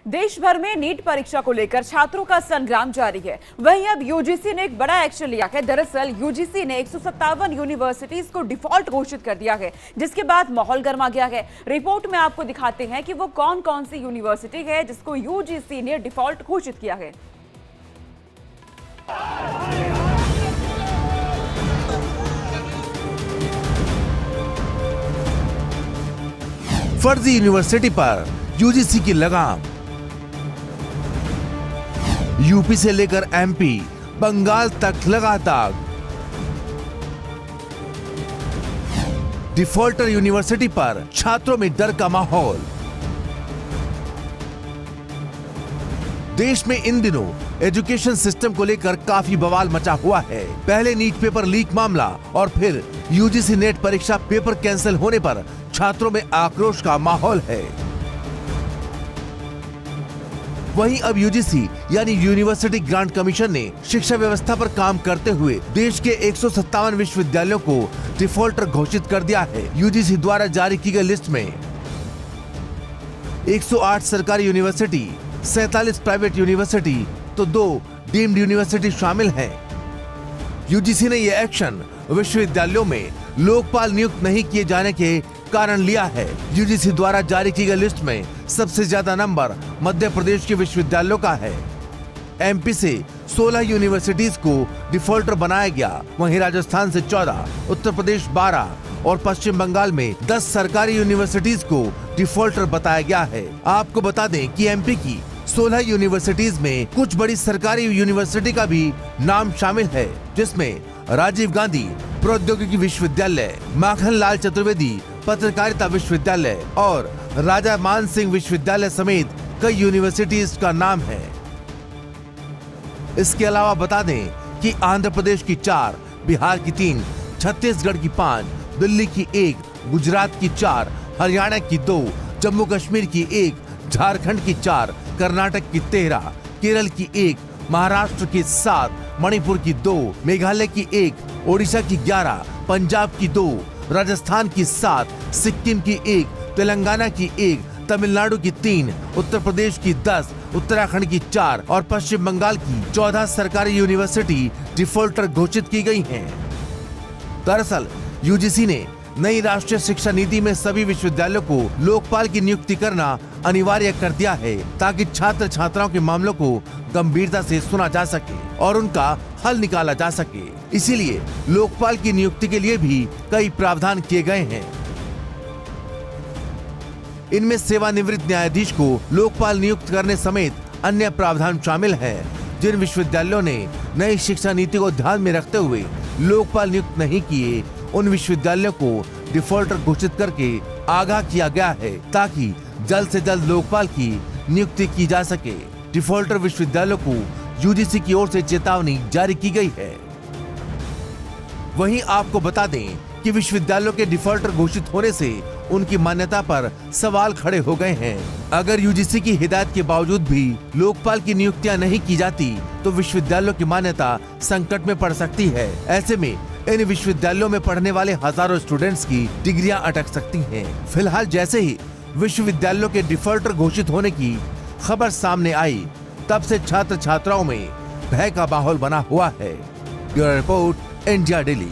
देश भर में नीट परीक्षा को लेकर छात्रों का संग्राम जारी है। वहीं अब यूजीसी ने एक बड़ा एक्शन लिया है। दरअसल यूजीसी ने 157 यूनिवर्सिटीज को डिफॉल्ट घोषित कर दिया है, जिसके बाद माहौल गर्मा गया है। रिपोर्ट में आपको दिखाते हैं कि वो कौन कौन सी यूनिवर्सिटी है जिसको यूजीसी ने डिफॉल्ट घोषित किया है। फर्जी यूनिवर्सिटी पर यूजीसी की लगाम। यूपी से लेकर एमपी, बंगाल तक लगातार डिफॉल्टर यूनिवर्सिटी पर छात्रों में डर का माहौल। देश में इन दिनों एजुकेशन सिस्टम को लेकर काफी बवाल मचा हुआ है। पहले नीट पेपर लीक मामला और फिर यूजीसी नेट परीक्षा पेपर कैंसिल होने पर छात्रों में आक्रोश का माहौल है। वहीं अब यूजीसी यानी यूनिवर्सिटी ग्रांट कमीशन ने शिक्षा व्यवस्था पर काम करते हुए देश के 157 विश्वविद्यालयों को डिफॉल्टर घोषित कर दिया है। यूजीसी द्वारा जारी की गई लिस्ट में 108 सरकारी यूनिवर्सिटी, 47 प्राइवेट यूनिवर्सिटी तो 2 डीम्ड यूनिवर्सिटी शामिल हैं। यूजीसी ने यह एक्शन विश्वविद्यालयों में लोकपाल नियुक्त नहीं किए जाने के कारण लिया है। यूजीसी द्वारा जारी की गई लिस्ट में सबसे ज्यादा नंबर मध्य प्रदेश के विश्वविद्यालयों का है। एमपी से 16 यूनिवर्सिटीज को डिफॉल्टर बनाया गया, वहीं राजस्थान से 14, उत्तर प्रदेश 12 और पश्चिम बंगाल में 10 सरकारी यूनिवर्सिटीज को डिफॉल्टर बताया गया है। आपको बता दें कि एमपी की 16 यूनिवर्सिटीज में कुछ बड़ी सरकारी यूनिवर्सिटी का भी नाम शामिल है, जिसमें राजीव गांधी प्रौद्योगिकी विश्वविद्यालय, माखन लाल चतुर्वेदी पत्रकारिता विश्वविद्यालय और राजा मान सिंह विश्वविद्यालय समेत कई यूनिवर्सिटीज का नाम है। इसके अलावा बता दें कि आंध्र प्रदेश की 4, बिहार की 3, छत्तीसगढ़ की 5, दिल्ली की 1, गुजरात की 4, हरियाणा की 2, जम्मू कश्मीर की 1, झारखंड की 4, कर्नाटक की 13, केरल की 1, महाराष्ट्र की 7, मणिपुर की 2, मेघालय की 1, ओडिशा की 11, पंजाब की 2, राजस्थान की 7, सिक्किम की 1, तेलंगाना की 1, तमिलनाडु की 3, उत्तर प्रदेश की 10, उत्तराखंड की 4 और पश्चिम बंगाल की 14 सरकारी यूनिवर्सिटी डिफॉल्टर घोषित की गई हैं। दरअसल यूजीसी ने नई राष्ट्रीय शिक्षा नीति में सभी विश्वविद्यालयों को लोकपाल की नियुक्ति करना अनिवार्य कर दिया है, ताकि छात्र छात्राओं के मामलों को गंभीरता से सुना जा सके और उनका हल निकाला जा सके। इसीलिए लोकपाल की नियुक्ति के लिए भी कई प्रावधान किए गए हैं। इनमें सेवानिवृत्त न्यायाधीश को लोकपाल नियुक्त करने समेत अन्य प्रावधान शामिल हैं। जिन विश्वविद्यालयों ने नई शिक्षा नीति को ध्यान में रखते हुए लोकपाल नियुक्त नहीं किए, उन विश्वविद्यालयों को डिफॉल्टर घोषित करके आगाह किया गया है, ताकि जल्द से जल्द लोकपाल की नियुक्ति की जा सके। डिफॉल्टर विश्वविद्यालयों को यूजीसी की ओर से चेतावनी जारी की गई है। वहीं आपको बता दें कि विश्वविद्यालयों के डिफॉल्टर घोषित होने से उनकी मान्यता पर सवाल खड़े हो गए हैं। अगर यूजीसी की हिदायत के बावजूद भी लोकपाल की नियुक्तियां नहीं की जाती, तो विश्वविद्यालयों की मान्यता संकट में पड़ सकती है। ऐसे में इन विश्वविद्यालयों में पढ़ने वाले हजारों स्टूडेंट्स की डिग्रियां अटक सकती हैं। फिलहाल जैसे ही विश्वविद्यालयों के डिफॉल्टर घोषित होने की खबर सामने आई, तब से छात्र छात्राओं में भय का माहौल बना हुआ है। Bureau report, India daily.